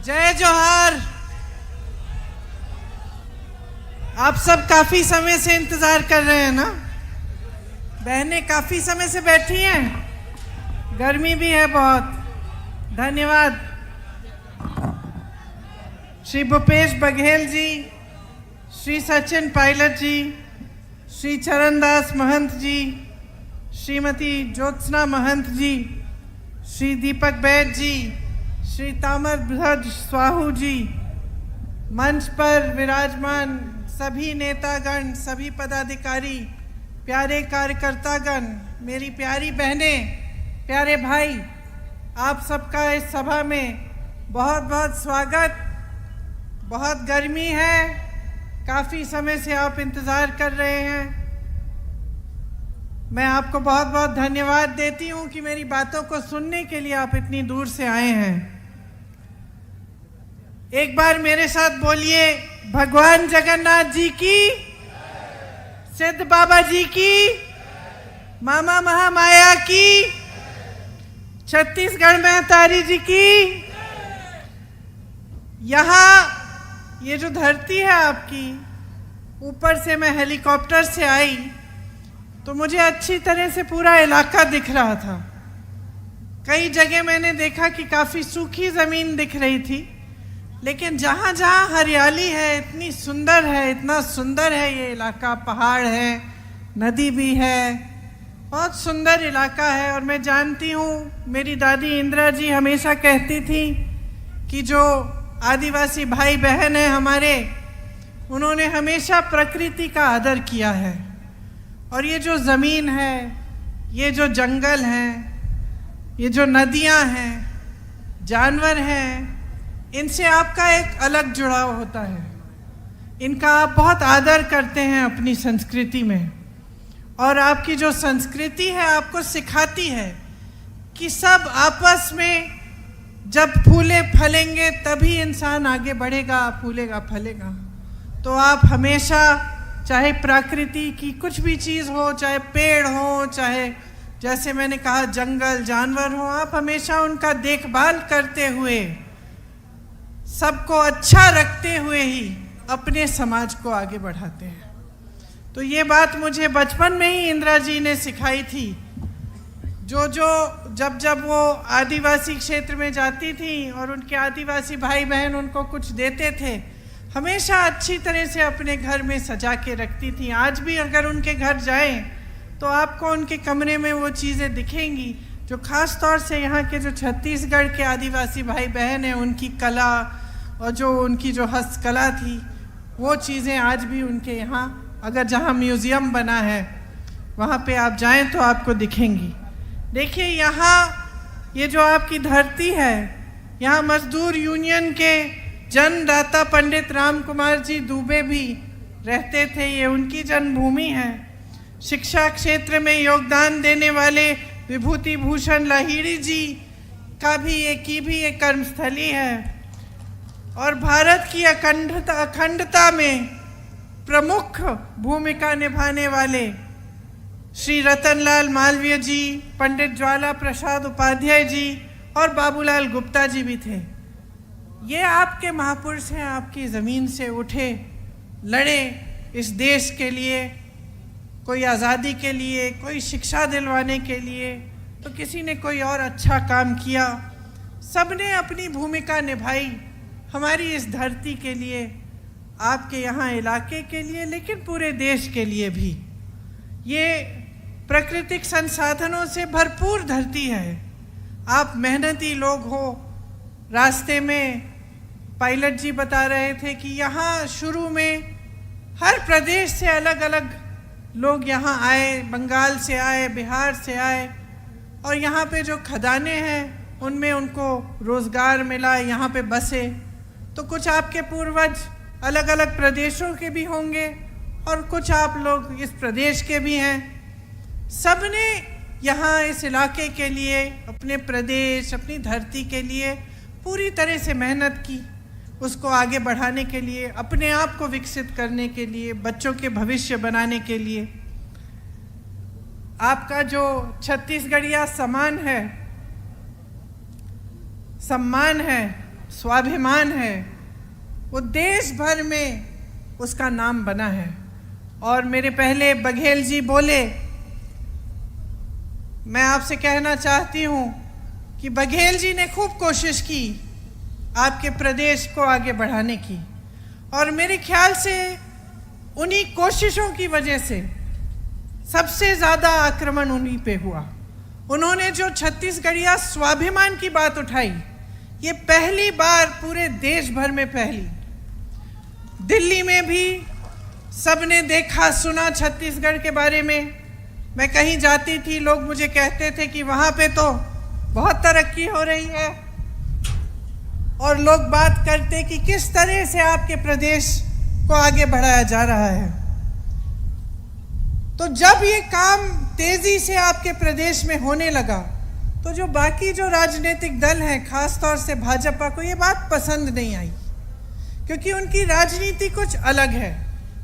जय जोहार। आप सब काफी समय से इंतजार कर रहे हैं ना? बहनें काफी समय से बैठी हैं, गर्मी भी है बहुत। धन्यवाद। श्री भूपेश बघेल जी, श्री सचिन पायलट जी, श्री चरणदास महंत जी, श्रीमती ज्योत्सना महंत जी, श्री दीपक बैद जी, श्री ताम्रध्वज स्वाहू जी, मंच पर विराजमान सभी नेतागण, सभी पदाधिकारी, प्यारे कार्यकर्तागण, मेरी प्यारी बहनें, प्यारे भाई, आप सबका इस सभा में बहुत बहुत स्वागत। बहुत गर्मी है, काफ़ी समय से आप इंतज़ार कर रहे हैं। मैं आपको बहुत बहुत धन्यवाद देती हूं कि मेरी बातों को सुनने के लिए आप इतनी दूर से आए हैं। एक बार मेरे साथ बोलिए, भगवान जगन्नाथ जी की, सिद्ध बाबा जी की, मामा महामाया की, छत्तीसगढ़ महतारी जी की। यहाँ ये जो धरती है आपकी, ऊपर से मैं हेलीकॉप्टर से आई तो मुझे अच्छी तरह से पूरा इलाका दिख रहा था। कई जगह मैंने देखा कि काफ़ी सूखी ज़मीन दिख रही थी, लेकिन जहाँ जहाँ हरियाली है, इतनी सुंदर है, इतना सुंदर है ये इलाका। पहाड़ है, नदी भी है, बहुत सुंदर इलाका है। और मैं जानती हूँ, मेरी दादी इंदिरा जी हमेशा कहती थी कि जो आदिवासी भाई बहन हैं हमारे, उन्होंने हमेशा प्रकृति का आदर किया है। और ये जो ज़मीन है, ये जो जंगल हैं, ये जो नदियाँ हैं, जानवर हैं, इनसे आपका एक अलग जुड़ाव होता है। इनका आप बहुत आदर करते हैं अपनी संस्कृति में। और आपकी जो संस्कृति है आपको सिखाती है कि सब आपस में जब फूले फलेंगे तभी इंसान आगे बढ़ेगा, फूलेगा फलेगा। तो आप हमेशा, चाहे प्रकृति की कुछ भी चीज़ हो, चाहे पेड़ हो, चाहे जैसे मैंने कहा जंगल जानवर हो, आप हमेशा उनका देखभाल करते हुए, सबको अच्छा रखते हुए ही अपने समाज को आगे बढ़ाते हैं। तो ये बात मुझे बचपन में ही इंदिरा जी ने सिखाई थी। जब वो आदिवासी क्षेत्र में जाती थी और उनके आदिवासी भाई बहन उनको कुछ देते थे, हमेशा अच्छी तरह से अपने घर में सजा के रखती थी। आज भी अगर उनके घर जाएं तो आपको उनके कमरे में वो चीज़ें दिखेंगी जो ख़ास तौर से यहाँ के जो छत्तीसगढ़ के आदिवासी भाई बहन हैं, उनकी कला और जो उनकी जो हस्तकला थी, वो चीज़ें आज भी उनके यहाँ, अगर जहाँ म्यूज़ियम बना है वहाँ पे आप जाएं तो आपको दिखेंगी। देखिए, यहाँ ये जो आपकी धरती है, यहाँ मजदूर यूनियन के जन्मदाता पंडित राम कुमार जी दुबे भी रहते थे, ये उनकी जन्मभूमि है। शिक्षा क्षेत्र में योगदान देने वाले विभूति भूषण लाहिड़ी जी का भी एक कर्मस्थली है। और भारत की अखंडता में प्रमुख भूमिका निभाने वाले श्री रतनलाल मालवीय जी, पंडित ज्वाला प्रसाद उपाध्याय जी और बाबूलाल गुप्ता जी भी थे। ये आपके महापुरुष हैं, आपकी ज़मीन से उठे, लड़े इस देश के लिए, कोई आज़ादी के लिए, कोई शिक्षा दिलवाने के लिए, तो किसी ने कोई और अच्छा काम किया। सबने अपनी भूमिका निभाई हमारी इस धरती के लिए, आपके यहाँ इलाके के लिए, लेकिन पूरे देश के लिए भी। ये प्राकृतिक संसाधनों से भरपूर धरती है। आप मेहनती लोग हो। रास्ते में पायलट जी बता रहे थे कि यहाँ शुरू में हर प्रदेश से अलग अलग लोग यहाँ आए, बंगाल से आए, बिहार से आए, और यहाँ पे जो खदानें हैं उनमें उनको रोज़गार मिला, यहाँ पे बसे। तो कुछ आपके पूर्वज अलग अलग प्रदेशों के भी होंगे और कुछ आप लोग इस प्रदेश के भी हैं। सबने यहाँ इस इलाके के लिए, अपने प्रदेश, अपनी धरती के लिए पूरी तरह से मेहनत की, उसको आगे बढ़ाने के लिए, अपने आप को विकसित करने के लिए, बच्चों के भविष्य बनाने के लिए। आपका जो छत्तीसगढ़िया सम्मान है, स्वाभिमान है, वो देश भर में उसका नाम बना है। और मेरे पहले बघेल जी बोले, मैं आपसे कहना चाहती हूँ कि बघेल जी ने खूब कोशिश की आपके प्रदेश को आगे बढ़ाने की, और मेरे ख्याल से उन्हीं कोशिशों की वजह से सबसे ज़्यादा आक्रमण उन्हीं पे हुआ। उन्होंने जो छत्तीसगढ़िया स्वाभिमान की बात उठाई, ये पहली बार पूरे देश भर में फैली। दिल्ली में भी सबने देखा सुना छत्तीसगढ़ के बारे में। मैं कहीं जाती थी, लोग मुझे कहते थे कि वहाँ पे तो बहुत तरक्की हो रही है, और लोग बात करते कि किस तरह से आपके प्रदेश को आगे बढ़ाया जा रहा है। तो जब ये काम तेजी से आपके प्रदेश में होने लगा, तो जो बाकी जो राजनीतिक दल हैं, खास तौर से भाजपा को ये बात पसंद नहीं आई, क्योंकि उनकी राजनीति कुछ अलग है।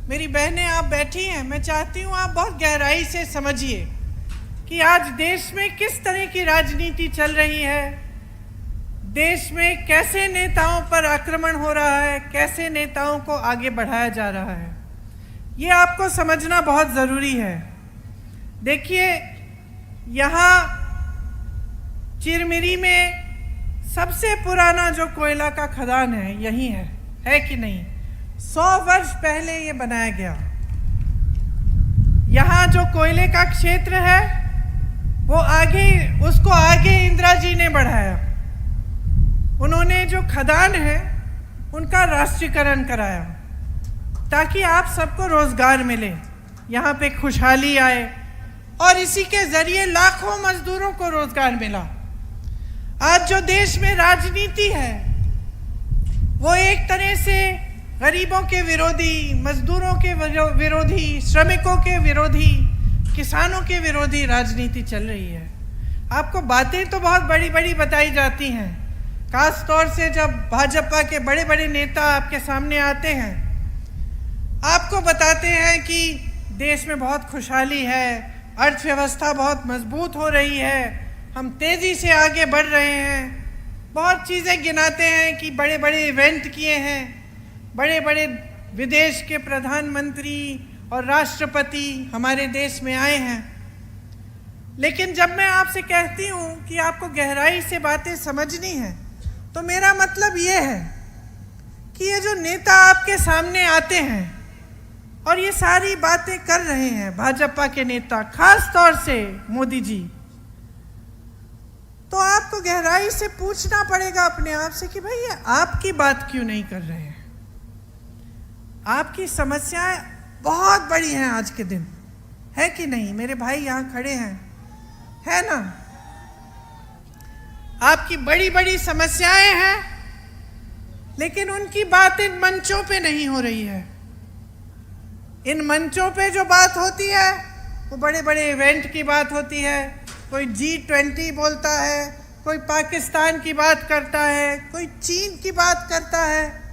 मेरी बहनें आप बैठी हैं, मैं चाहती हूँ आप बहुत गहराई से समझिए कि आज देश में किस तरह की राजनीति चल रही है, देश में कैसे नेताओं पर आक्रमण हो रहा है, कैसे नेताओं को आगे बढ़ाया जा रहा है। ये आपको समझना बहुत ज़रूरी है। देखिए, यहाँ चिरमिरी में सबसे पुराना जो कोयला का खदान है यही है कि नहीं? 100 वर्ष पहले ये बनाया गया। यहाँ जो कोयले का क्षेत्र है वो उसको आगे इंदिरा जी ने बढ़ाया। उन्होंने जो खदान है उनका राष्ट्रीयकरण कराया, ताकि आप सबको रोजगार मिले, यहाँ पे खुशहाली आए, और इसी के जरिए लाखों मजदूरों को रोजगार मिला। आज जो देश में राजनीति है वो एक तरह से गरीबों के विरोधी, मजदूरों के विरोधी, श्रमिकों के विरोधी, किसानों के विरोधी राजनीति चल रही है। आपको बातें तो बहुत बड़ी बड़ी बताई जाती हैं, खास तौर से जब भाजपा के बड़े बड़े नेता आपके सामने आते हैं, आपको बताते हैं कि देश में बहुत खुशहाली है, अर्थव्यवस्था बहुत मजबूत हो रही है, हम तेज़ी से आगे बढ़ रहे हैं, बहुत चीज़ें गिनाते हैं कि बड़े बड़े इवेंट किए हैं, बड़े बड़े विदेश के प्रधानमंत्री और राष्ट्रपति हमारे देश में आए हैं। लेकिन जब मैं आपसे कहती हूँ कि आपको गहराई से बातें समझनी है, तो मेरा मतलब ये है कि ये जो नेता आपके सामने आते हैं और ये सारी बातें कर रहे हैं, भाजपा के नेता, खास तौर से मोदी जी, तो आपको गहराई से पूछना पड़ेगा अपने आप से कि भाई ये आपकी बात क्यों नहीं कर रहे हैं। आपकी समस्याएं बहुत बड़ी हैं आज के दिन, है कि नहीं? मेरे भाई यहाँ खड़े हैं, है ना? आपकी बड़ी बड़ी समस्याएं हैं, लेकिन उनकी बात इन मंचों पे नहीं हो रही है। इन मंचों पे जो बात होती है वो बड़े बड़े इवेंट की बात होती है। कोई G20 बोलता है, कोई पाकिस्तान की बात करता है, कोई चीन की बात करता है।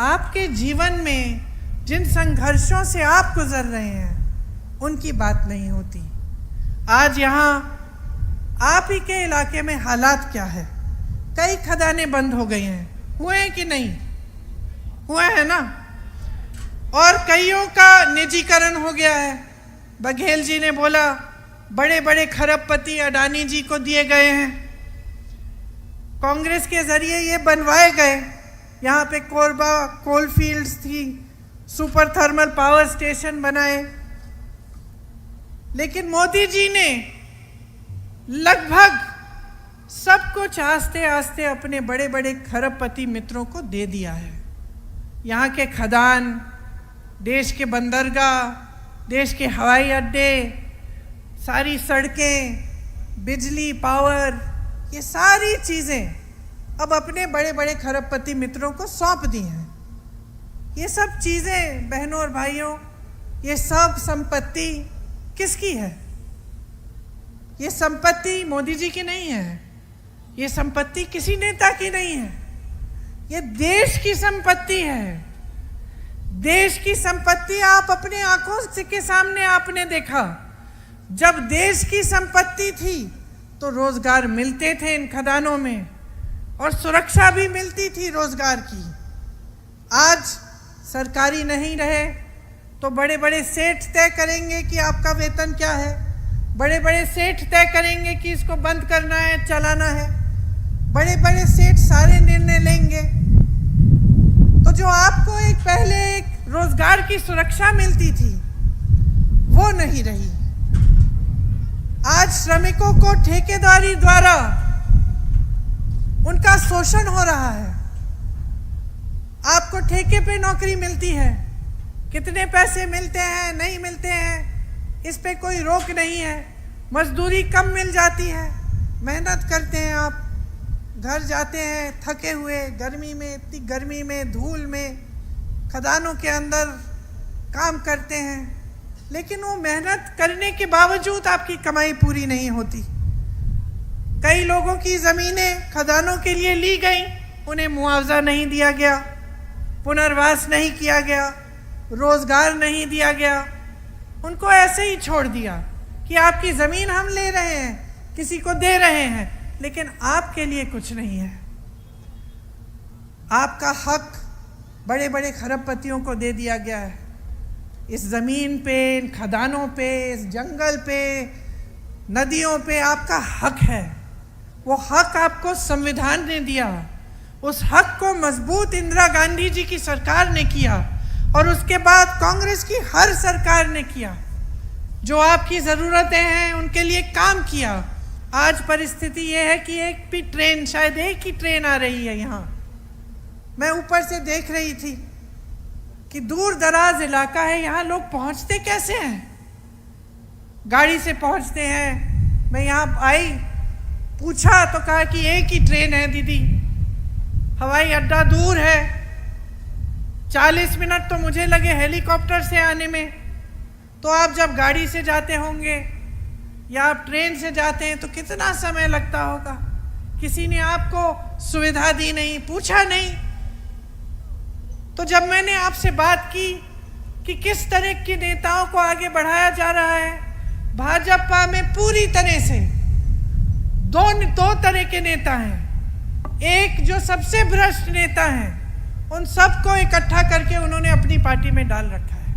आपके जीवन में जिन संघर्षों से आप गुजर रहे हैं उनकी बात नहीं होती। आज यहाँ आप ही के इलाके में हालात क्या है? कई खदानें बंद हो गई हैं, हुए हैं कि नहीं? हुए हैं ना? और कईयों का निजीकरण हो गया है। बघेल जी ने बोला बड़े बड़े खरबपति अडानी जी को दिए गए हैं, कांग्रेस के जरिए ये बनवाए गए। यहाँ पे कोरबा कोल फील्ड्स थी, सुपर थर्मल पावर स्टेशन बनाए, लेकिन मोदी जी ने लगभग सब कुछ आस्ते आस्ते अपने बड़े बड़े खरबपति मित्रों को दे दिया है। यहाँ के खदान, देश के बंदरगाह, देश के हवाई अड्डे, सारी सड़कें, बिजली, पावर, ये सारी चीज़ें अब अपने बड़े बड़े खरबपति मित्रों को सौंप दी हैं। ये सब चीज़ें बहनों और भाइयों, ये सब संपत्ति किसकी है? ये संपत्ति मोदी जी की नहीं है, ये संपत्ति किसी नेता की नहीं है, ये देश की संपत्ति है। देश की संपत्ति आप अपने आंखों के सामने आपने देखा। जब देश की संपत्ति थी तो रोजगार मिलते थे इन खदानों में, और सुरक्षा भी मिलती थी रोजगार की। आज सरकारी नहीं रहे तो बड़े बड़े सेठ तय करेंगे कि आपका वेतन क्या है, बड़े बड़े सेठ तय करेंगे कि इसको बंद करना है, चलाना है, बड़े बड़े सेठ सारे निर्णय लेंगे। तो जो आपको पहले एक रोजगार की सुरक्षा मिलती थी वो नहीं रही। आज श्रमिकों को ठेकेदारी द्वारा उनका शोषण हो रहा है। आपको ठेके पे नौकरी मिलती है, कितने पैसे मिलते हैं नहीं मिलते हैं इस पे कोई रोक नहीं है। मजदूरी कम मिल जाती है, मेहनत करते हैं आप, घर जाते हैं थके हुए, गर्मी में, इतनी गर्मी में, धूल में, खदानों के अंदर काम करते हैं, लेकिन वो मेहनत करने के बावजूद आपकी कमाई पूरी नहीं होती। कई लोगों की ज़मीनें खदानों के लिए ली गई, उन्हें मुआवजा नहीं दिया गया, पुनर्वास नहीं किया गया, रोजगार नहीं दिया गया, उनको ऐसे ही छोड़ दिया कि आपकी ज़मीन हम ले रहे हैं, किसी को दे रहे हैं, लेकिन आपके लिए कुछ नहीं है। आपका हक बड़े बड़े खरबपतियों को दे दिया गया है। इस ज़मीन पे, इन खदानों पे, इस जंगल पे, नदियों पे आपका हक है। वो हक आपको संविधान ने दिया। उस हक को मजबूत इंदिरा गांधी जी की सरकार ने किया और उसके बाद कांग्रेस की हर सरकार ने किया। जो आपकी ज़रूरतें हैं उनके लिए काम किया। आज परिस्थिति ये है कि एक भी ट्रेन, शायद एक ही ट्रेन आ रही है यहाँ। मैं ऊपर से देख रही थी कि दूर दराज इलाका है, यहाँ लोग पहुँचते कैसे हैं? गाड़ी से पहुँचते हैं। मैं यहाँ आई, पूछा तो कहा कि एक ही ट्रेन है दीदी, हवाई अड्डा दूर है, 40 मिनट तो मुझे लगे हेलीकॉप्टर से आने में। तो आप जब गाड़ी से जाते होंगे या आप ट्रेन से जाते हैं तो कितना समय लगता होगा? किसी ने आपको सुविधा दी नहीं, पूछा नहीं। तो जब मैंने आपसे बात की कि किस तरह के नेताओं को आगे बढ़ाया जा रहा है, भाजपा में पूरी तरह से दो तरह के नेता हैं। एक जो सबसे भ्रष्ट नेता हैं, उन सबको इकट्ठा करके उन्होंने अपनी पार्टी में डाल रखा है।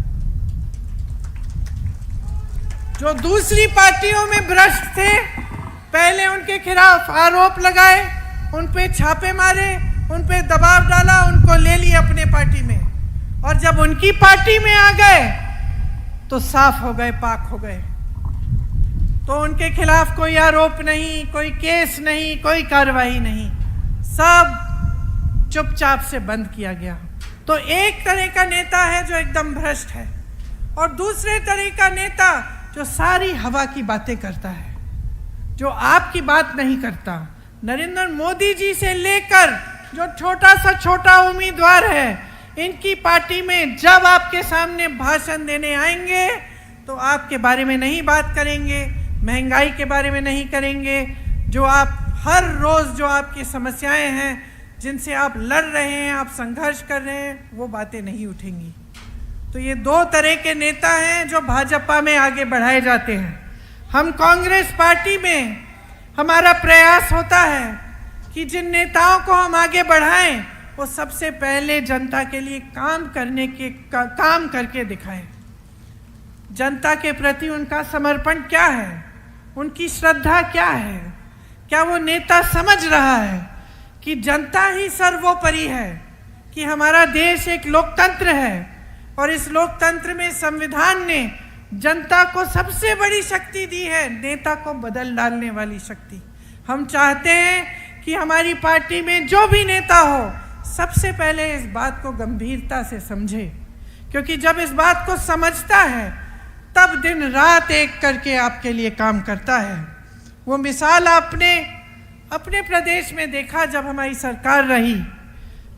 जो दूसरी पार्टियों में भ्रष्ट थे, पहले उनके खिलाफ आरोप लगाए, उन पे छापे मारे, उन पे दबाव डाला, उनको ले लिया अपने पार्टी में, और जब उनकी पार्टी में आ गए तो साफ हो गए, पाक हो गए। तो उनके खिलाफ कोई आरोप नहीं, कोई केस नहीं, कोई कार्रवाई नहीं, सब चुपचाप से बंद किया गया। तो एक तरह का नेता है जो एकदम भ्रष्ट है, और दूसरे तरह का नेता जो सारी हवा की बातें करता है, जो आपकी बात नहीं करता। नरेंद्र मोदी जी से लेकर जो छोटा सा छोटा उम्मीदवार है, इनकी पार्टी में जब आपके सामने भाषण देने आएंगे तो आपके बारे में नहीं बात करेंगे, महंगाई के बारे में नहीं करेंगे, जो आप हर रोज़ जो आपकी समस्याएं हैं, जिनसे आप लड़ रहे हैं, आप संघर्ष कर रहे हैं, वो बातें नहीं उठेंगी। तो ये दो तरह के नेता हैं जो भाजपा में आगे बढ़ाए जाते हैं। हम कांग्रेस पार्टी में हमारा प्रयास होता है कि जिन नेताओं को हम आगे बढ़ाएं, वो सबसे पहले जनता के लिए काम करके दिखाएं। जनता के प्रति उनका समर्पण क्या है, उनकी श्रद्धा क्या है, क्या वो नेता समझ रहा है कि जनता ही सर्वोपरि है, कि हमारा देश एक लोकतंत्र है और इस लोकतंत्र में संविधान ने जनता को सबसे बड़ी शक्ति दी है, नेता को बदल डालने वाली शक्ति। हम चाहते हैं कि हमारी पार्टी में जो भी नेता हो, सबसे पहले इस बात को गंभीरता से समझे, क्योंकि जब इस बात को समझता है तब दिन रात एक करके आपके लिए काम करता है। वो मिसाल आपने अपने प्रदेश में देखा जब हमारी सरकार रही।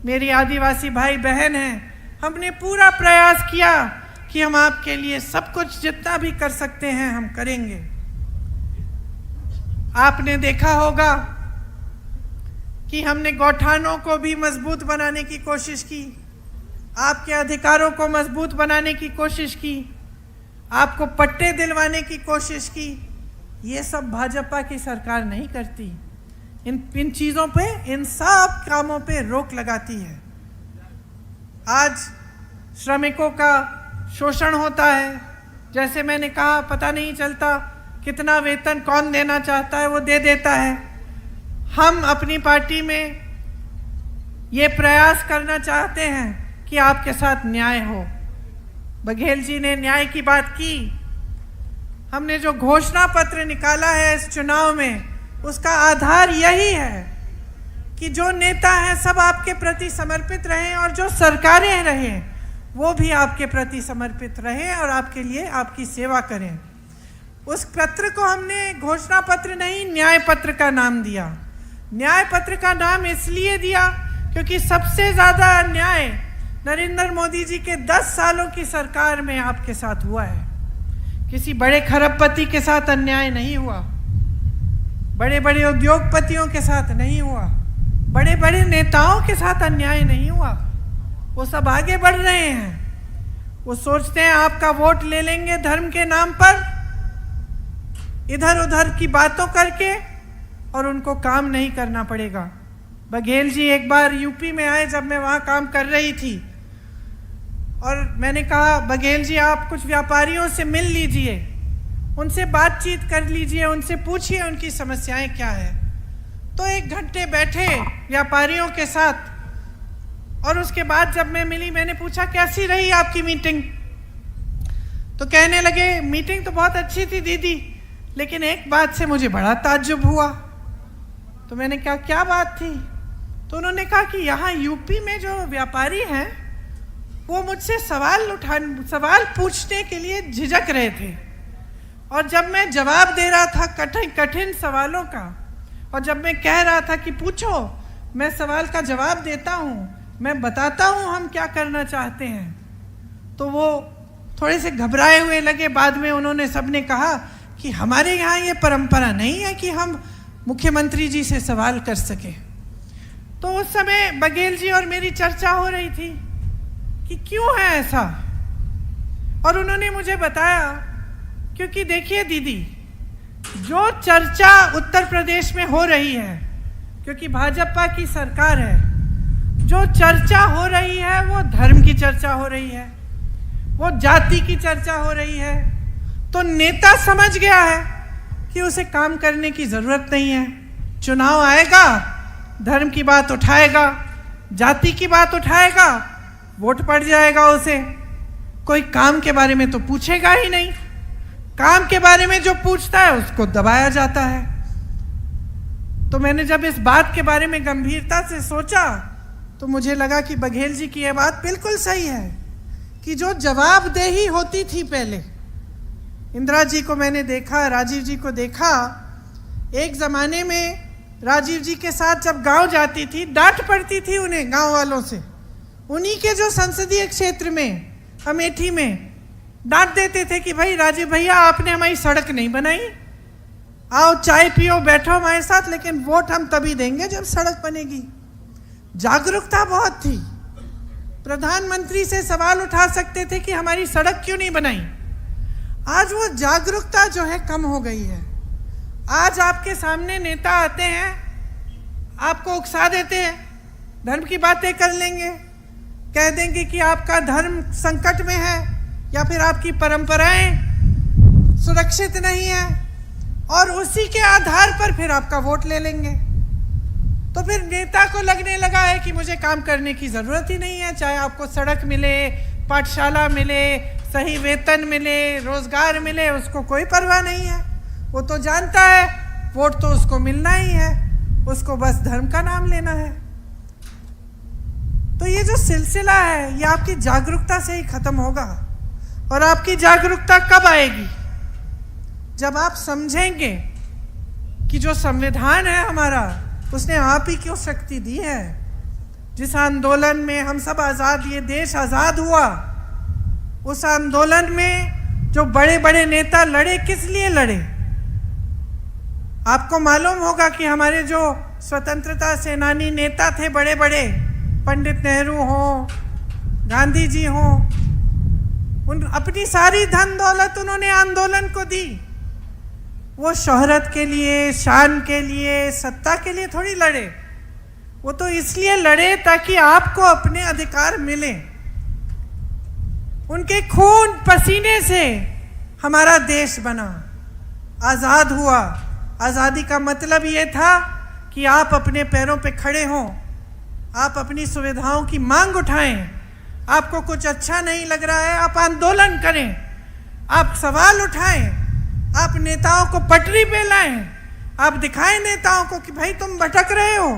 मेरी आदिवासी भाई बहन हैं, हमने पूरा प्रयास किया कि हम आपके लिए सब कुछ जितना भी कर सकते हैं हम करेंगे। आपने देखा होगा कि हमने गौठानों को भी मजबूत बनाने की कोशिश की, आपके अधिकारों को मजबूत बनाने की कोशिश की, आपको पट्टे दिलवाने की कोशिश की। ये सब भाजपा की सरकार नहीं करती। इन चीज़ों पे, इन सब कामों पे रोक लगाती है। आज श्रमिकों का शोषण होता है, जैसे मैंने कहा, पता नहीं चलता कितना वेतन कौन देना चाहता है वो दे देता है। हम अपनी पार्टी में ये प्रयास करना चाहते हैं कि आपके साथ न्याय हो। बघेल जी ने न्याय की बात की। हमने जो घोषणा पत्र निकाला है इस चुनाव में, उसका आधार यही है कि जो नेता हैं सब आपके प्रति समर्पित रहें और जो सरकारें रहें वो भी आपके प्रति समर्पित रहें और आपके लिए आपकी सेवा करें। उस पत्र को हमने घोषणा पत्र नहीं, न्याय पत्र का नाम दिया। न्याय पत्र का नाम इसलिए दिया क्योंकि सबसे ज़्यादा अन्याय नरेंद्र मोदी जी के 10 सालों की सरकार में आपके साथ हुआ है। किसी बड़े खरबपति के साथ अन्याय नहीं हुआ, बड़े बड़े उद्योगपतियों के साथ नहीं हुआ, बड़े बड़े नेताओं के साथ अन्याय नहीं हुआ। वो सब आगे बढ़ रहे हैं। वो सोचते हैं आपका वोट ले लेंगे धर्म के नाम पर, इधर उधर की बातों करके, और उनको काम नहीं करना पड़ेगा। बघेल जी एक बार यूपी में आए जब मैं वहाँ काम कर रही थी, और मैंने कहा बघेल जी आप कुछ व्यापारियों से मिल लीजिए, उनसे बातचीत कर लीजिए, उनसे पूछिए उनकी समस्याएं क्या है। तो 1 घंटे बैठे व्यापारियों के साथ, और उसके बाद जब मैं मिली मैंने पूछा कैसी रही आपकी मीटिंग। तो कहने लगे मीटिंग तो बहुत अच्छी थी दीदी, लेकिन एक बात से मुझे बड़ा ताज्जुब हुआ। तो मैंने कहा क्या बात थी? तो उन्होंने कहा कि यहाँ यूपी में जो व्यापारी हैं वो मुझसे सवाल पूछने के लिए झिझक रहे थे, और जब मैं जवाब दे रहा था कठिन सवालों का, और जब मैं कह रहा था कि पूछो, मैं सवाल का जवाब देता हूँ, मैं बताता हूँ हम क्या करना चाहते हैं, तो वो थोड़े से घबराए हुए लगे। बाद में उन्होंने सबने कहा कि हमारे यहाँ ये परंपरा नहीं है कि हम मुख्यमंत्री जी से सवाल कर सके। तो उस समय बघेल जी और मेरी चर्चा हो रही थी कि क्यों है ऐसा, और उन्होंने मुझे बताया क्योंकि देखिए दीदी, जो चर्चा उत्तर प्रदेश में हो रही है, क्योंकि भाजपा की सरकार है, जो चर्चा हो रही है वो धर्म की चर्चा हो रही है, वो जाति की चर्चा हो रही है। तो नेता समझ गया है कि उसे काम करने की जरूरत नहीं है। चुनाव आएगा, धर्म की बात उठाएगा, जाति की बात उठाएगा, वोट पड़ जाएगा उसे। कोई काम के बारे में तो पूछेगा ही नहीं। काम के बारे में जो पूछता है उसको दबाया जाता है। तो मैंने जब इस बात के बारे में गंभीरता से सोचा तो मुझे लगा कि बघेल जी की यह बात बिल्कुल सही है कि जो जवाबदेही होती थी पहले, इंदिरा जी को मैंने देखा, राजीव जी को देखा, एक ज़माने में राजीव जी के साथ जब गांव जाती थी डांट पड़ती थी उन्हें गांव वालों से। उन्हीं के जो संसदीय क्षेत्र में अमेठी में डांट देते थे कि भाई राजीव भैया आपने हमारी सड़क नहीं बनाई, आओ चाय पियो बैठो हमारे साथ, लेकिन वोट हम तभी देंगे जब सड़क बनेगी। जागरूकता बहुत थी। प्रधानमंत्री से सवाल उठा सकते थे कि हमारी सड़क क्यों नहीं बनाई। आज वो जागरूकता जो है कम हो गई है। आज आपके सामने नेता आते हैं, आपको उकसा देते हैं, धर्म की बातें कर लेंगे, कह देंगे कि आपका धर्म संकट में है या फिर आपकी परंपराएं सुरक्षित नहीं है, और उसी के आधार पर फिर आपका वोट ले लेंगे। तो फिर नेता को लगने लगा है कि मुझे काम करने की ज़रूरत ही नहीं है, चाहे आपको सड़क मिले, पाठशाला मिले, सही वेतन मिले, रोजगार मिले, उसको कोई परवाह नहीं है। वो तो जानता है वोट तो उसको मिलना ही है, उसको बस धर्म का नाम लेना है। तो ये जो सिलसिला है ये आपकी जागरूकता से ही खत्म होगा। और आपकी जागरूकता कब आएगी? जब आप समझेंगे कि जो संविधान है हमारा, उसने आप ही क्यों शक्ति दी है। जिस आंदोलन में हम सब आज़ाद, ये देश आज़ाद हुआ, उस आंदोलन में जो बड़े बड़े नेता लड़े, किस लिए लड़े? आपको मालूम होगा कि हमारे जो स्वतंत्रता सेनानी नेता थे बड़े बड़े, पंडित नेहरू हो, गांधी जी हो, उन अपनी सारी धन दौलत उन्होंने आंदोलन को दी। वो शोहरत के लिए, शान के लिए, सत्ता के लिए थोड़ी लड़े। वो तो इसलिए लड़े ताकि आपको अपने अधिकार मिले। उनके खून पसीने से हमारा देश बना, आज़ाद हुआ। आज़ादी का मतलब ये था कि आप अपने पैरों पे खड़े हों, आप अपनी सुविधाओं की मांग उठाएं। आपको कुछ अच्छा नहीं लग रहा है, आप आंदोलन करें, आप सवाल उठाएं, आप नेताओं को पटरी पे लाएं, आप दिखाएं नेताओं को कि भाई तुम भटक रहे हो,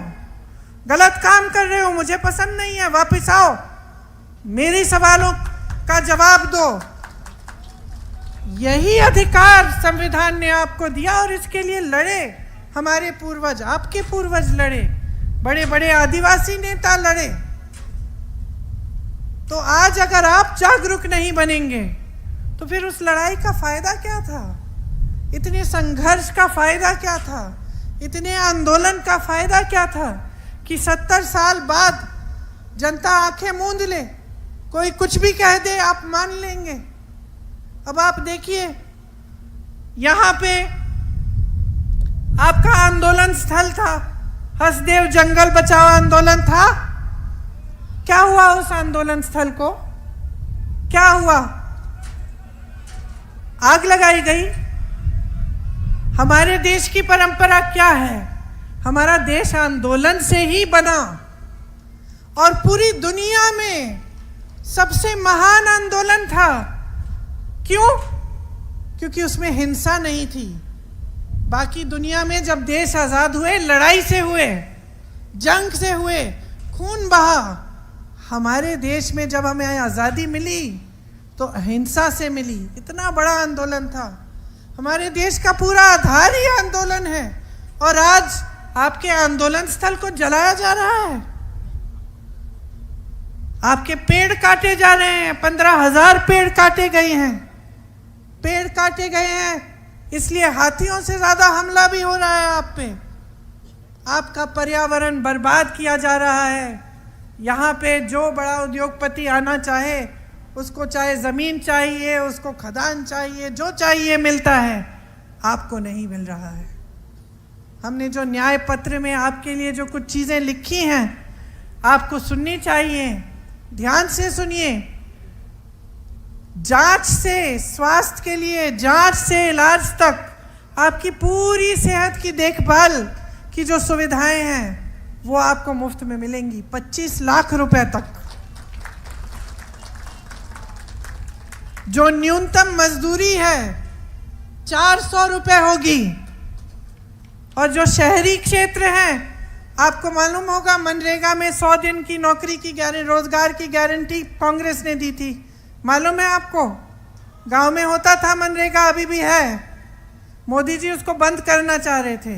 गलत काम कर रहे हो, मुझे पसंद नहीं है, वापस आओ, मेरे सवालों का जवाब दो। यही अधिकार संविधान ने आपको दिया और इसके लिए लड़े हमारे पूर्वज, आपके पूर्वज लड़े, बड़े बड़े आदिवासी नेता लड़े। तो आज अगर आप जागरूक नहीं बनेंगे तो फिर उस लड़ाई का फायदा क्या था? इतने संघर्ष का फायदा क्या था? इतने आंदोलन का फायदा क्या था कि 70 साल बाद जनता आंखें मूंद ले, कोई कुछ भी कह दे आप मान लेंगे। अब आप देखिए, यहाँ पे आपका आंदोलन स्थल था, हसदेव जंगल बचाओ आंदोलन था। क्या हुआ उस आंदोलन स्थल को? क्या हुआ? आग लगाई गई। हमारे देश की परंपरा क्या है? हमारा देश आंदोलन से ही बना और पूरी दुनिया में सबसे महान आंदोलन था। क्यों? क्योंकि उसमें हिंसा नहीं थी। बाकी दुनिया में जब देश आज़ाद हुए, लड़ाई से हुए, जंग से हुए, खून बहा। हमारे देश में जब हमें आज़ादी मिली तो अहिंसा से मिली। इतना बड़ा आंदोलन था। हमारे देश का पूरा आधार ही आंदोलन है और आज आपके आंदोलन स्थल को जलाया जा रहा है। आपके पेड़ काटे जा रहे हैं। 15,000 पेड़ काटे गए हैं। पेड़ काटे गए हैं इसलिए हाथियों से ज़्यादा हमला भी हो रहा है आप पे। आपका पर्यावरण बर्बाद किया जा रहा है। यहाँ पे जो बड़ा उद्योगपति आना चाहे, उसको चाहे ज़मीन चाहिए, उसको खदान चाहिए, जो चाहिए मिलता है, आपको नहीं मिल रहा है। हमने जो न्याय पत्र में आपके लिए जो कुछ चीज़ें लिखी हैं, आपको सुननी चाहिए। ध्यान से सुनिए। जांच से स्वास्थ्य के लिए, जांच से इलाज तक, आपकी पूरी सेहत की देखभाल की जो सुविधाएं हैं वो आपको मुफ्त में मिलेंगी, 25 लाख रुपए तक। जो न्यूनतम मजदूरी है 400 रुपए होगी। और जो शहरी क्षेत्र हैं, आपको मालूम होगा मनरेगा में 100 दिन की नौकरी की रोजगार की गारंटी कांग्रेस ने दी थी। मालूम है आपको? गांव में होता था मनरेगा, अभी भी है। मोदी जी उसको बंद करना चाह रहे थे,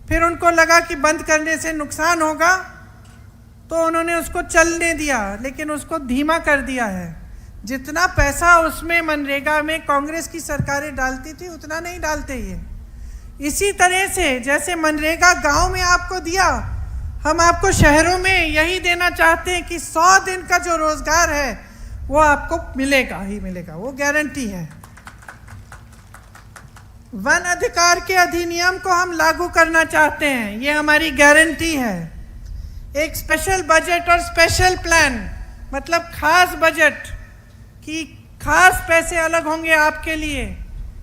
फिर उनको लगा कि बंद करने से नुकसान होगा तो उन्होंने उसको चलने दिया, लेकिन उसको धीमा कर दिया है। जितना पैसा उसमें मनरेगा में कांग्रेस की सरकारें डालती थी उतना नहीं डालते ये। इसी तरह से जैसे मनरेगा गांव में आपको दिया, हम आपको शहरों में यही देना चाहते हैं कि 100 दिन का जो रोजगार है वो आपको मिलेगा ही मिलेगा, वो गारंटी है। वन अधिकार के अधिनियम को हम लागू करना चाहते हैं, ये हमारी गारंटी है। एक स्पेशल बजट और स्पेशल प्लान, मतलब खास बजट की खास पैसे अलग होंगे आपके लिए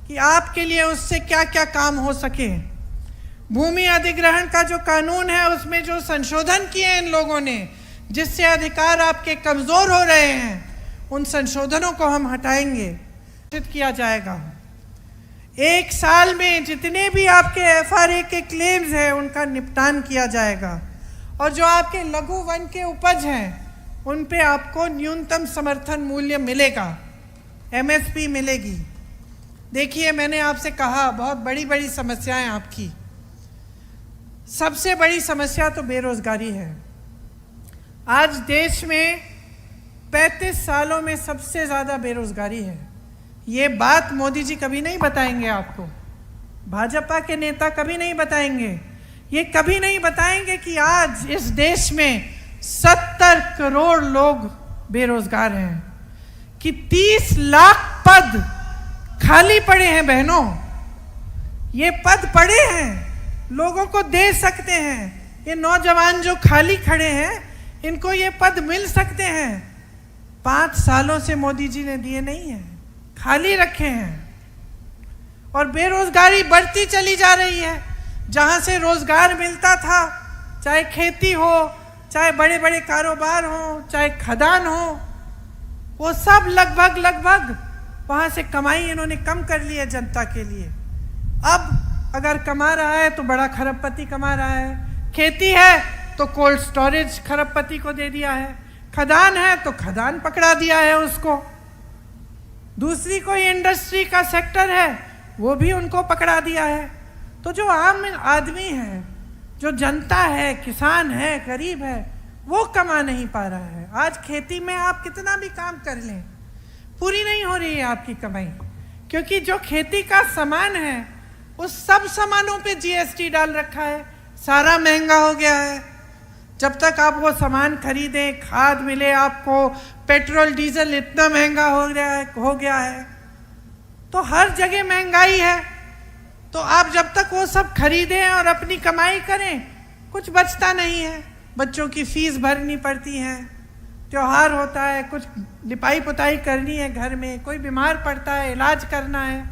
कि आपके लिए उससे क्या क्या काम हो सके। भूमि अधिग्रहण का जो कानून है उसमें जो संशोधन किए हैं इन लोगों ने, जिससे अधिकार आपके कमज़ोर हो रहे हैं, उन संशोधनों को हम हटाएंगे, किया जाएगा। 1 साल में जितने भी आपके FRA के क्लेम्स हैं उनका निपटान किया जाएगा। और जो आपके लघु वन के उपज हैं उन पे आपको न्यूनतम समर्थन मूल्य मिलेगा, MSP मिलेगी। देखिए, मैंने आपसे कहा बहुत बड़ी बड़ी समस्याएं आपकी। सबसे बड़ी समस्या तो बेरोजगारी है। आज देश में 35 सालों में सबसे ज़्यादा बेरोजगारी है। ये बात मोदी जी कभी नहीं बताएंगे आपको, भाजपा के नेता कभी नहीं बताएंगे। ये कभी नहीं बताएंगे कि आज इस देश में 70 करोड़ लोग बेरोजगार हैं, कि 30 लाख पद खाली पड़े हैं। बहनों, ये पद पड़े हैं, लोगों को दे सकते हैं। ये नौजवान जो खाली खड़े हैं, इनको ये पद मिल सकते हैं। 5 सालों से मोदी जी ने दिए नहीं हैं, खाली रखे हैं। और बेरोजगारी बढ़ती चली जा रही है। जहाँ से रोजगार मिलता था, चाहे खेती हो, चाहे बड़े बड़े कारोबार हो, चाहे खदान हो, वो सब लगभग वहाँ से कमाई इन्होंने कम कर ली है जनता के लिए। अब अगर कमा रहा है तो बड़ा खरबपति कमा रहा है, खेती है तो कोल्ड स्टोरेज खरबपति को दे दिया है, खदान है तो खदान पकड़ा दिया है उसको, दूसरी कोई इंडस्ट्री का सेक्टर है वो भी उनको पकड़ा दिया है। तो जो आम आदमी है, जो जनता है, किसान है, गरीब है, वो कमा नहीं पा रहा है। आज खेती में आप कितना भी काम कर लें, पूरी नहीं हो रही है आपकी कमाई, क्योंकि जो खेती का सामान है उस सब सामानों पे जीएसटी डाल रखा है, सारा महंगा हो गया है। जब तक आप वो सामान खरीदें, खाद मिले आपको, पेट्रोल डीजल इतना महंगा हो गया है, तो हर जगह महंगाई है। तो आप जब तक वो सब खरीदें और अपनी कमाई करें, कुछ बचता नहीं है। बच्चों की फीस भरनी पड़ती है, त्योहार होता है, कुछ लिपाई पुताई करनी है घर में, कोई बीमार पड़ता है, इलाज करना है,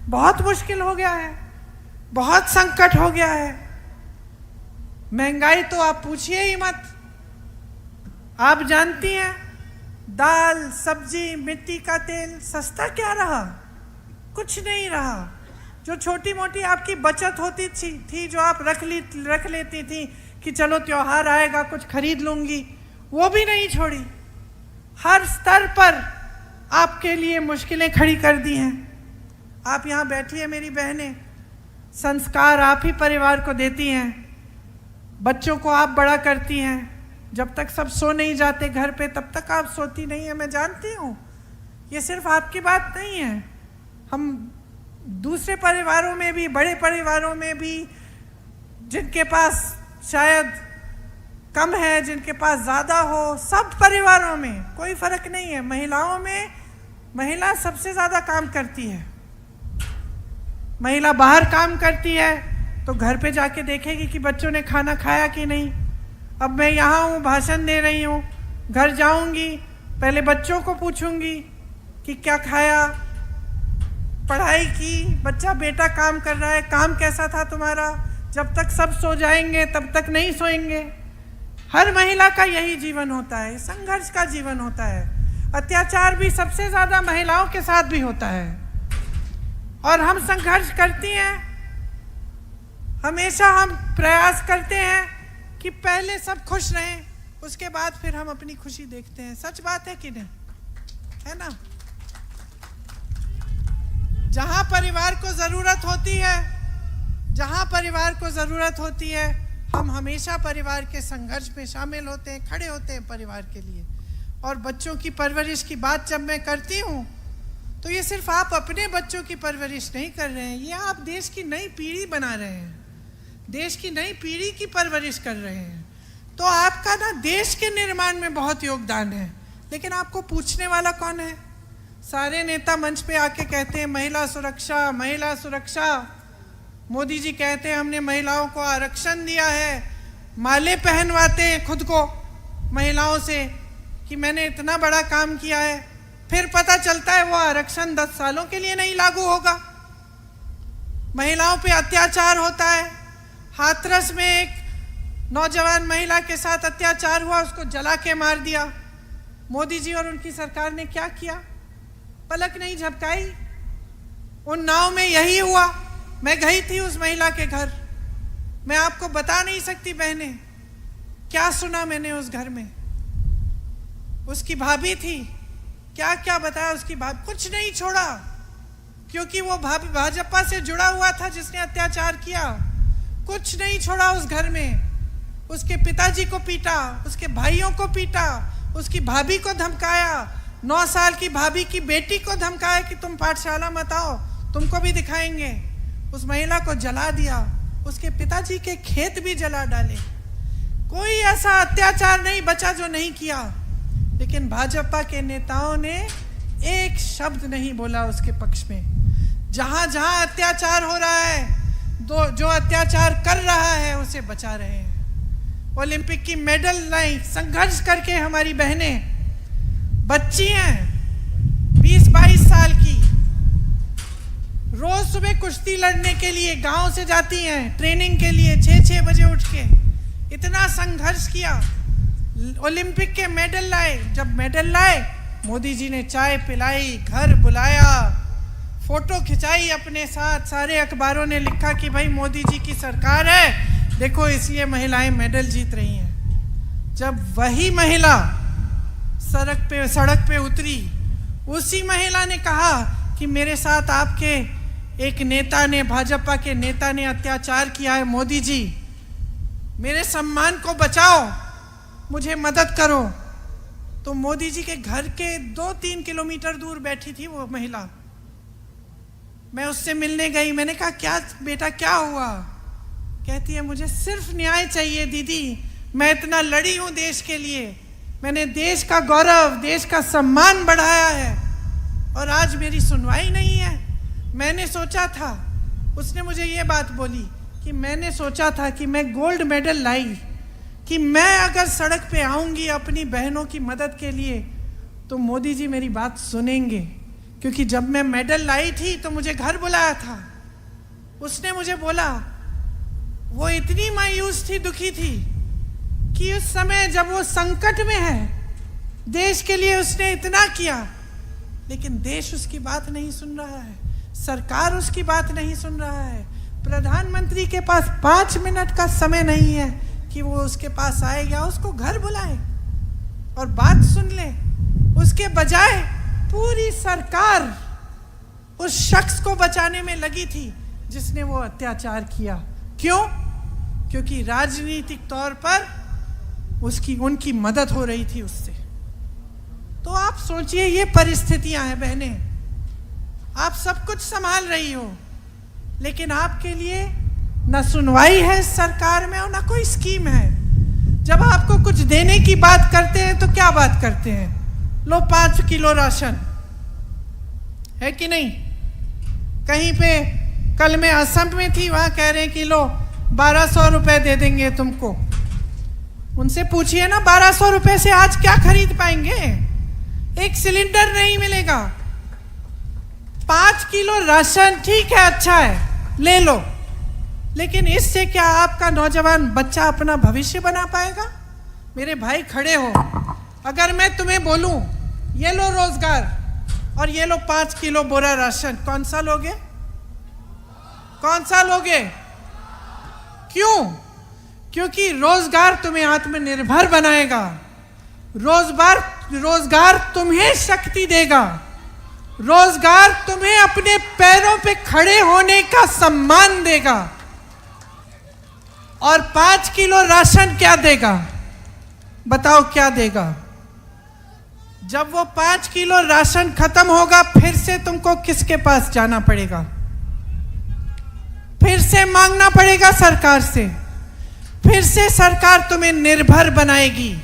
बहुत मुश्किल हो गया है, बहुत संकट हो गया है। महंगाई तो आप पूछिए ही मत। आप जानती हैं, दाल, सब्जी, मिट्टी का तेल सस्ता क्या रहा? कुछ नहीं रहा। जो छोटी मोटी आपकी बचत होती थी जो आप रख लेती थी कि चलो त्योहार आएगा कुछ खरीद लूंगी, वो भी नहीं छोड़ी। हर स्तर पर आपके लिए मुश्किलें खड़ी कर दी हैं। आप यहाँ बैठी है मेरी बहनें, संस्कार आप ही परिवार को देती हैं, बच्चों को आप बड़ा करती हैं। जब तक सब सो नहीं जाते घर पे तब तक आप सोती नहीं है, मैं जानती हूँ। ये सिर्फ आपकी बात नहीं है, हम दूसरे परिवारों में भी, बड़े परिवारों में भी, जिनके पास शायद कम है, जिनके पास ज़्यादा हो, सब परिवारों में कोई फर्क नहीं है। महिलाओं में महिला सबसे ज़्यादा काम करती है। महिला बाहर काम करती है तो घर पे जाके देखेगी कि बच्चों ने खाना खाया कि नहीं। अब मैं यहाँ हूँ, भाषण दे रही हूँ, घर जाऊँगी, पहले बच्चों को पूछूंगी कि क्या खाया, पढ़ाई की, बच्चा बेटा काम कर रहा है, काम कैसा था तुम्हारा। जब तक सब सो जाएंगे तब तक नहीं सोएंगे। हर महिला का यही जीवन होता है, संघर्ष का जीवन होता है। अत्याचार भी सबसे ज़्यादा महिलाओं के साथ भी होता है और हम संघर्ष करती हैं। हमेशा हम प्रयास करते हैं कि पहले सब खुश रहें, उसके बाद फिर हम अपनी खुशी देखते हैं। सच बात है कि नहीं, है ना? जहाँ परिवार को ज़रूरत होती है, जहाँ परिवार को ज़रूरत होती है, हम हमेशा परिवार के संघर्ष में शामिल होते हैं, खड़े होते हैं परिवार के लिए। और बच्चों की परवरिश की बात जब मैं करती हूँ तो ये सिर्फ आप अपने बच्चों की परवरिश नहीं कर रहे हैं, ये आप देश की नई पीढ़ी बना रहे हैं, देश की नई पीढ़ी की परवरिश कर रहे हैं। तो आपका ना देश के निर्माण में बहुत योगदान है। लेकिन आपको पूछने वाला कौन है? सारे नेता मंच पे आके कहते हैं महिला सुरक्षा, महिला सुरक्षा। मोदी जी कहते हैं हमने महिलाओं को आरक्षण दिया है, माले पहनवाते हैं खुद को महिलाओं से कि मैंने इतना बड़ा काम किया है। फिर पता चलता है वो आरक्षण 10 सालों के लिए नहीं लागू होगा। महिलाओं पे अत्याचार होता है। हाथरस में एक नौजवान महिला के साथ अत्याचार हुआ, उसको जला के मार दिया। मोदी जी और उनकी सरकार ने क्या किया? पलक नहीं झपकाई। उन्नाव में यही हुआ। मैं गई थी उस महिला के घर, मैं आपको बता नहीं सकती बहने क्या सुना मैंने उस घर में। उसकी भाभी थी, क्या क्या बताया उसकी भाभी, कुछ नहीं छोड़ा, क्योंकि वो भाभी भाजपा से जुड़ा हुआ था जिसने अत्याचार किया। कुछ नहीं छोड़ा उस घर में। उसके पिताजी को पीटा, उसके भाइयों को पीटा, उसकी भाभी को धमकाया, 9 साल की भाभी की बेटी को धमकाया कि तुम पाठशाला मत आओ, तुमको भी दिखाएंगे। उस महिला को जला दिया, उसके पिताजी के खेत भी जला डाले। कोई ऐसा अत्याचार नहीं बचा जो नहीं किया। लेकिन भाजपा के नेताओं ने एक शब्द नहीं बोला उसके पक्ष में। जहां जहां अत्याचार हो रहा है, जो अत्याचार कर रहा है उसे बचा रहे हैं। ओलंपिक की मेडल लाई, संघर्ष करके हमारी बहनें, बच्ची हैं 20-22 साल की, रोज सुबह कुश्ती लड़ने के लिए गांव से जाती हैं ट्रेनिंग के लिए, 6-6 बजे उठ के इतना संघर्ष किया, ओलंपिक के मेडल लाए। जब मेडल लाए, मोदी जी ने चाय पिलाई, घर बुलाया, फोटो खिंचाई अपने साथ, सारे अखबारों ने लिखा कि भाई मोदी जी की सरकार है, देखो इसलिए महिलाएं मेडल जीत रही हैं। जब वही महिला सड़क पे उतरी, उसी महिला ने कहा कि मेरे साथ आपके एक नेता ने, भाजपा के नेता ने अत्याचार किया है, मोदी जी मेरे सम्मान को बचाओ, मुझे मदद करो। तो मोदी जी के घर के 2-3 किलोमीटर दूर बैठी थी वो महिला। मैं उससे मिलने गई, मैंने कहा क्या बेटा क्या हुआ? कहती है मुझे सिर्फ न्याय चाहिए दीदी, मैं इतना लड़ी हूँ देश के लिए, मैंने देश का गौरव, देश का सम्मान बढ़ाया है और आज मेरी सुनवाई नहीं है। मैंने सोचा था, उसने मुझे ये बात बोली कि मैंने सोचा था कि मैं गोल्ड मेडल लाई, कि मैं अगर सड़क पे आऊँगी अपनी बहनों की मदद के लिए तो मोदी जी मेरी बात सुनेंगे, क्योंकि जब मैं मेडल लाई थी तो मुझे घर बुलाया था। उसने मुझे बोला, वो इतनी मायूस थी, दुखी थी कि उस समय जब वो संकट में है, देश के लिए उसने इतना किया, लेकिन देश उसकी बात नहीं सुन रहा है, सरकार उसकी बात नहीं सुन रहा है, प्रधानमंत्री के पास 5 मिनट का समय नहीं है कि वो उसके पास आए या उसको घर बुलाए और बात सुन ले। उसके बजाय पूरी सरकार उस शख्स को बचाने में लगी थी जिसने वो अत्याचार किया। क्यों? क्योंकि राजनीतिक तौर पर उनकी मदद हो रही थी उससे। तो आप सोचिए, ये परिस्थितियां हैं बहनें, आप सब कुछ संभाल रही हो, लेकिन आपके लिए न सुनवाई है सरकार में और न कोई स्कीम है। जब आपको कुछ देने की बात करते हैं तो क्या बात करते हैं? लो 5 किलो राशन, है कि नहीं? कहीं पे कल मैं असम में थी, वहां कह रहे हैं कि लो 1200 रुपए दे देंगे तुमको। उनसे पूछिए ना, 1200 रुपए से आज क्या खरीद पाएंगे? एक सिलेंडर नहीं मिलेगा। 5 किलो राशन ठीक है, अच्छा है, ले लो, लेकिन इससे क्या आपका नौजवान बच्चा अपना भविष्य बना पाएगा? मेरे भाई खड़े हो, अगर मैं तुम्हें बोलूं ये लो रोजगार और ये लो 5 किलो बोरा राशन, कौन सा लोगे? कौन सा लोगे? क्यों? क्योंकि रोजगार तुम्हें आत्मनिर्भर बनाएगा, रोजगार तुम्हें शक्ति देगा, रोजगार तुम्हें अपने पैरों पे खड़े होने का सम्मान देगा। और 5 किलो राशन क्या देगा? बताओ क्या देगा? जब वो 5 किलो राशन खत्म होगा, फिर से तुमको किसके पास जाना पड़ेगा? फिर से मांगना पड़ेगा सरकार से, फिर से सरकार तुम्हें निर्भर बनाएगी।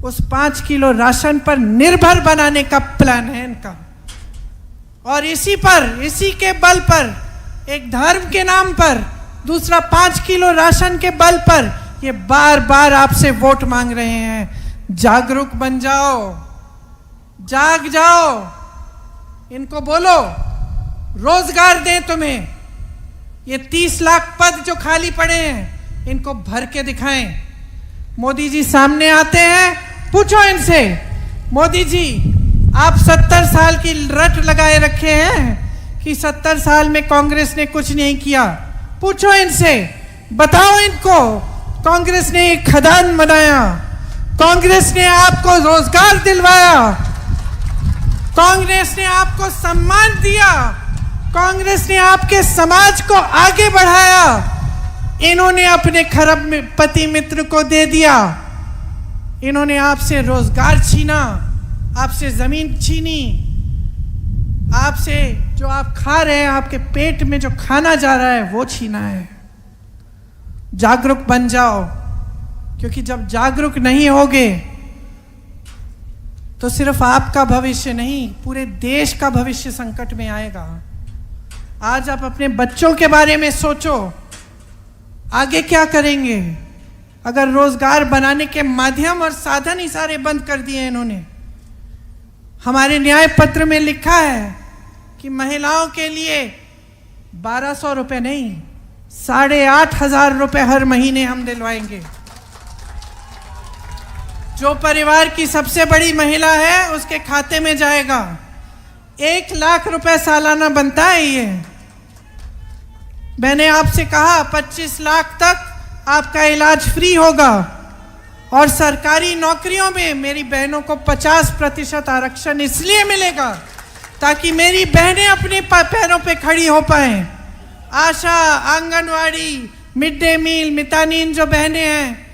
उस 5 किलो राशन पर निर्भर बनाने का प्लान है इनका। और इसी के बल पर, एक धर्म के नाम पर, दूसरा 5 किलो राशन के बल पर ये बार बार आपसे वोट मांग रहे हैं। जागरूक बन जाओ, जाग जाओ, इनको बोलो रोजगार दें तुम्हें। ये 30 लाख पद जो खाली पड़े हैं, इनको भर के दिखाएं। मोदी जी सामने आते हैं, पूछो इनसे, मोदी जी आप 70 साल की रट लगाए रखे हैं कि 70 साल में कांग्रेस ने कुछ नहीं किया। पूछो इनसे, बताओ इनको, कांग्रेस ने एक खदान बनाया, कांग्रेस ने आपको रोजगार दिलवाया, कांग्रेस ने आपको सम्मान दिया, कांग्रेस ने आपके समाज को आगे बढ़ाया। इन्होंने अपने खरबपति मित्र को दे दिया, इन्होंने आपसे रोजगार छीना, आपसे जमीन छीनी, आपसे जो आप खा रहे हैं, आपके पेट में जो खाना जा रहा है वो छीना है। जागरूक बन जाओ, क्योंकि जब जागरूक नहीं होगे तो सिर्फ आपका भविष्य नहीं, पूरे देश का भविष्य संकट में आएगा। आज आप अपने बच्चों के बारे में सोचो, आगे क्या करेंगे। अगर रोजगार बनाने के माध्यम और साधन ही सारे बंद कर दिए इन्होंने। हमारे न्याय पत्र में लिखा है कि महिलाओं के लिए 1200 रुपये नहीं, 8,500 रुपये हर महीने हम दिलवाएंगे। जो परिवार की सबसे बड़ी महिला है उसके खाते में जाएगा। 1 लाख रुपए सालाना बनता है ये। मैंने आपसे कहा 25 लाख तक आपका इलाज फ्री होगा और सरकारी नौकरियों में मेरी बहनों को 50% आरक्षण इसलिए मिलेगा ताकि मेरी बहनें अपने पैरों पे खड़ी हो पाएं। आशा, आंगनवाड़ी, मिड डे मील, मितानीन जो बहनें हैं